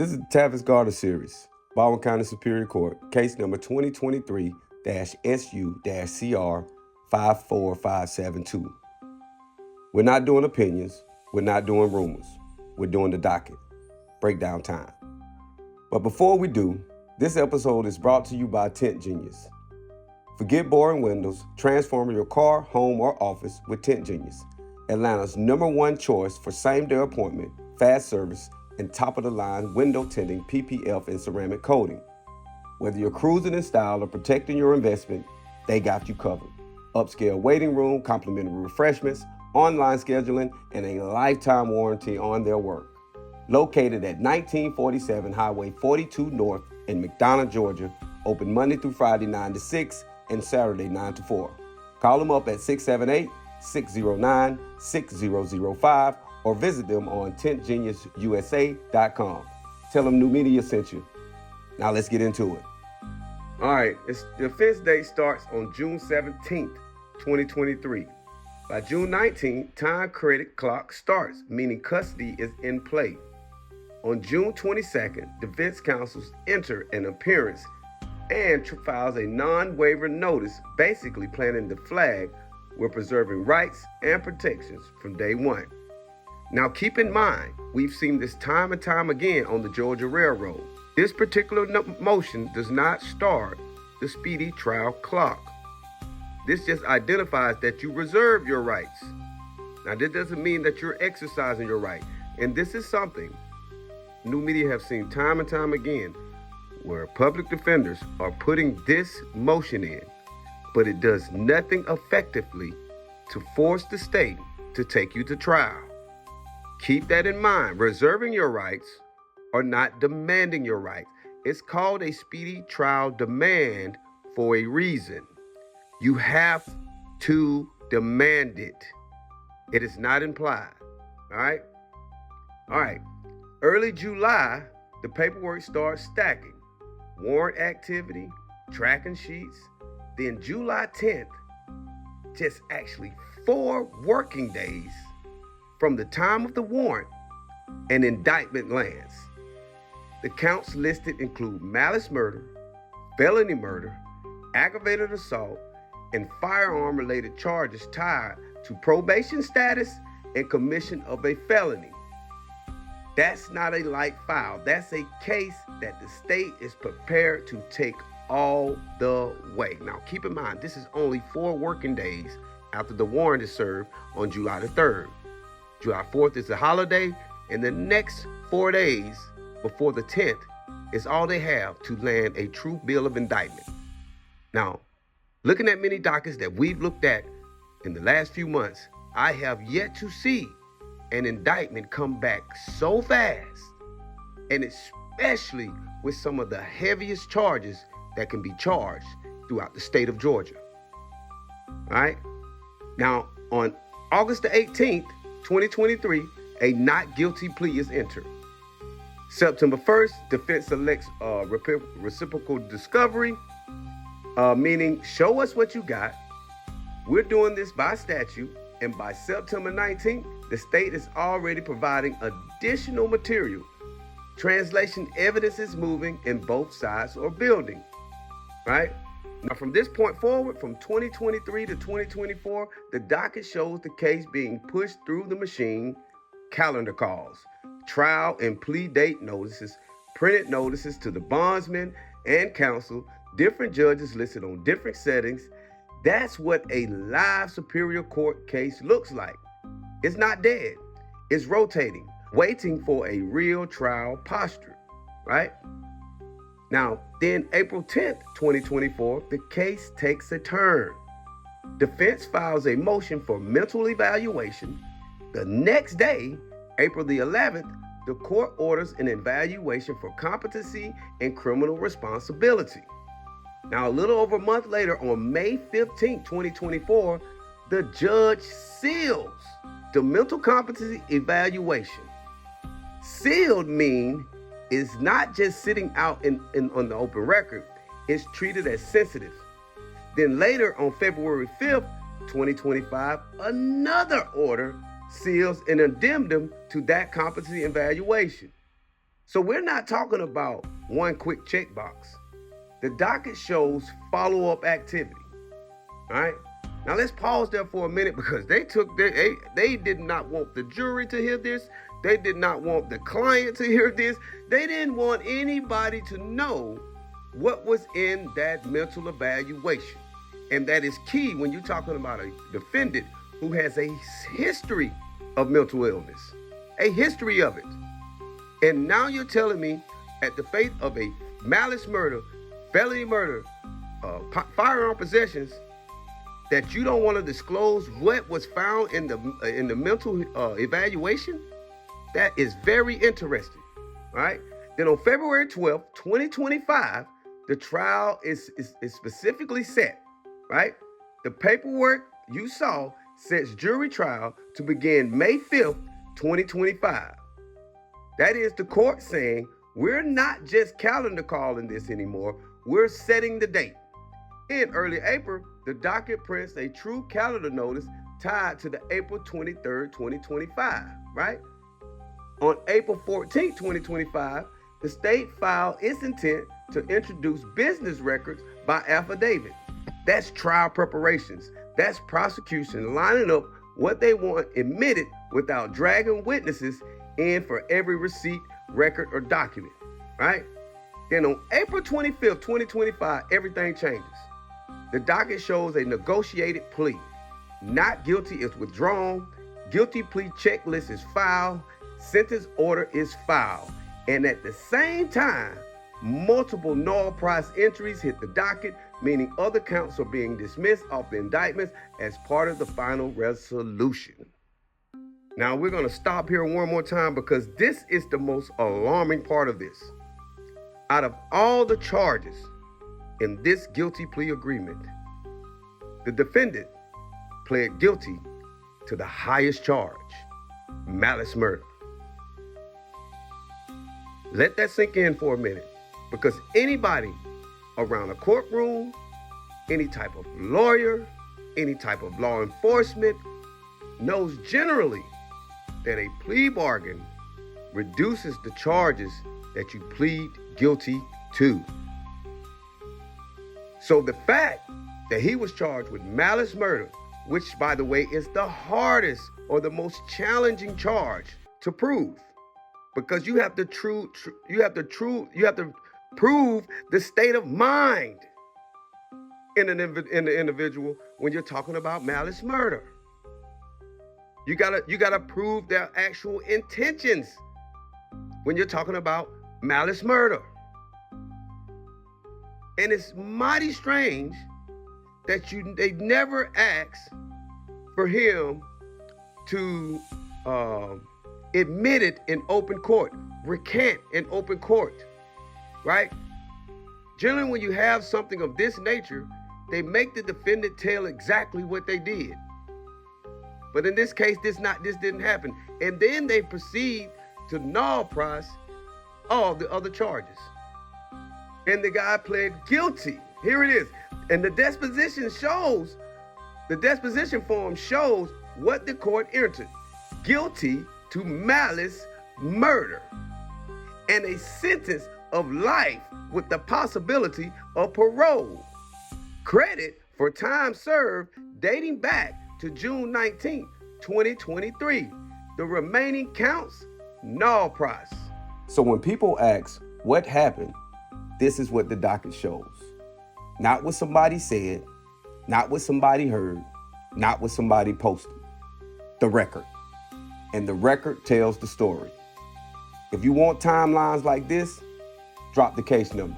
This is the Tavish Goddard series, Baldwin County Superior Court, case number 2023-SU-CR 54572. We're not doing opinions. We're not doing rumors. We're doing the docket. Breakdown time. But before we do, this episode is brought to you by Tent Genius. Forget boring windows. Transform your car, home, or office with Tent Genius, Atlanta's #1 choice for same-day appointment, fast service, and top-of-the-line window tinting, PPF, and ceramic coating. Whether you're cruising in style or protecting your investment, they got you covered. Upscale waiting room, complimentary refreshments, online scheduling, and a lifetime warranty on their work. Located at 1947 Highway 42 North in McDonough, Georgia. Open Monday through Friday 9 to 6 and Saturday 9 to 4. Call them up at 678-609-6005 or visit them on tentgeniususa.com. Tell them New Media sent you. Now let's get into it. All right, the offense date starts on June 17th, 2023. By June 19th, time credit clock starts, meaning custody is in play. On June 22nd, defense counsels enter an appearance and files a non-waiver notice, basically planting the flag we're preserving rights and protections from day one. Now keep in mind, we've seen this time and time again on the Georgia Railroad. This particular motion does not start the speedy trial clock. This just identifies that you reserve your rights. Now this doesn't mean that you're exercising your right. And this is something New Media have seen time and time again, where public defenders are putting this motion in, but it does nothing effectively to force the state to take you to trial. Keep that in mind. Reserving your rights or not demanding your rights. It's called a speedy trial demand for a reason. You have to demand it. It is not implied. All right? All right. Early July, the paperwork starts stacking. Warrant activity, tracking sheets. Then July 10th, just actually 4 working days from the time of the warrant, an indictment lands. The counts listed include malice murder, felony murder, aggravated assault, and firearm-related charges tied to probation status and commission of a felony. That's not a light file. That's a case that the state is prepared to take all the way. Now, keep in mind, this is only 4 working days after the warrant is served on July the 3rd. July 4th is a holiday, and the next 4 days before the 10th is all they have to land a true bill of indictment. Now, looking at many dockets that we've looked at in the last few months, I have yet to see an indictment come back so fast, and especially with some of the heaviest charges that can be charged throughout the state of Georgia. All right? Now, on August the 18th, 2023, a not guilty plea is entered. September 1st, defense selects reciprocal discovery, meaning show us what you got. We're doing this by statute, and by September 19th, the state is already providing additional material. Translation evidence is moving and both sides are building, right? Now, from this point forward, from 2023 to 2024, the docket shows the case being pushed through the machine, calendar calls, trial and plea date notices, printed notices to the bondsman and counsel, different judges listed on different settings. That's what a live Superior Court case looks like. It's not dead. It's rotating, waiting for a real trial posture, right? Now, then April 10th, 2024, the case takes a turn. Defense files a motion for mental evaluation. The next day, April the 11th, the court orders an evaluation for competency and criminal responsibility. Now, a little over a month later, on May 15th, 2024, the judge seals the mental competency evaluation. Sealed mean is not just sitting out on the open record, it's treated as sensitive. Then later on February 5th, 2025, another order seals an addendum to that competency evaluation. So we're not talking about one quick checkbox. The docket shows follow-up activity. All right. Now let's pause there for a minute because they did not want the jury to hear this. They did not want the client to hear this. They didn't want anybody to know what was in that mental evaluation. And that is key when you're talking about a defendant who has a history of mental illness, a history of it. And now you're telling me at the face of a malice murder, felony murder, firearm possessions, that you don't want to disclose what was found in the mental evaluation? That is very interesting, right? Then on February 12th, 2025, the trial is specifically set, right? The paperwork you saw sets jury trial to begin May 5th, 2025. That is the court saying, we're not just calendar calling this anymore, we're setting the date. In early April, the docket prints a true calendar notice tied to the April 23rd, 2025, right? On April 14th, 2025, the state filed its intent to introduce business records by affidavit. That's trial preparations. That's prosecution lining up what they want admitted without dragging witnesses in for every receipt, record, or document, right? Then on April 25th, 2025, everything changes. The docket shows a negotiated plea. Not guilty is withdrawn. Guilty plea checklist is filed. Sentence order is filed. And at the same time, multiple null price entries hit the docket, meaning other counts are being dismissed off the indictments as part of the final resolution. Now we're going to stop here one more time because this is the most alarming part of this. Out of all the charges in this guilty plea agreement, the defendant pled guilty to the highest charge, malice murder. Let that sink in for a minute, because anybody around a courtroom, any type of lawyer, any type of law enforcement knows generally that a plea bargain reduces the charges that you plead guilty to. So the fact that he was charged with malice murder, which by the way is the hardest or the most challenging charge to prove, because you have to prove the state of mind in the individual when you're talking about malice murder. You gotta prove their actual intentions when you're talking about malice murder. And it's mighty strange that they never asked for him to admit it in open court, recant in open court, right? Generally, when you have something of this nature, they make the defendant tell exactly what they did. But in this case, this didn't happen. And then they proceed to null price all the other charges. And the guy pled guilty. Here it is. And the disposition form shows what the court entered. Guilty to malice murder. And a sentence of life with the possibility of parole. Credit for time served dating back to June 19, 2023. The remaining counts, null price. So when people ask what happened, this is what the docket shows. Not what somebody said, not what somebody heard, not what somebody posted. The record. And the record tells the story. If you want timelines like this, drop the case number.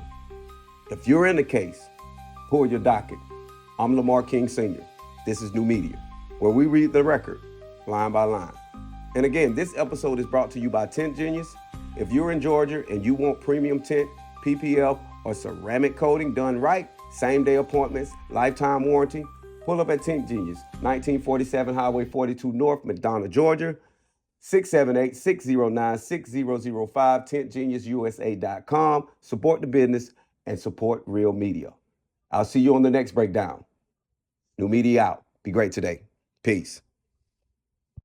If you're in the case, pull your docket. I'm Lamar King Sr. This is New Media, where we read the record line by line. And again, this episode is brought to you by Tint Genius. If you're in Georgia and you want premium tint, PPF, or ceramic coating done right, same-day appointments, lifetime warranty, pull up at Tint Genius, 1947 Highway 42 North, McDonough, Georgia, 678-609-6005, tintgeniususa.com. Support the business and support real media. I'll see you on the next breakdown. New Media out. Be great today. Peace.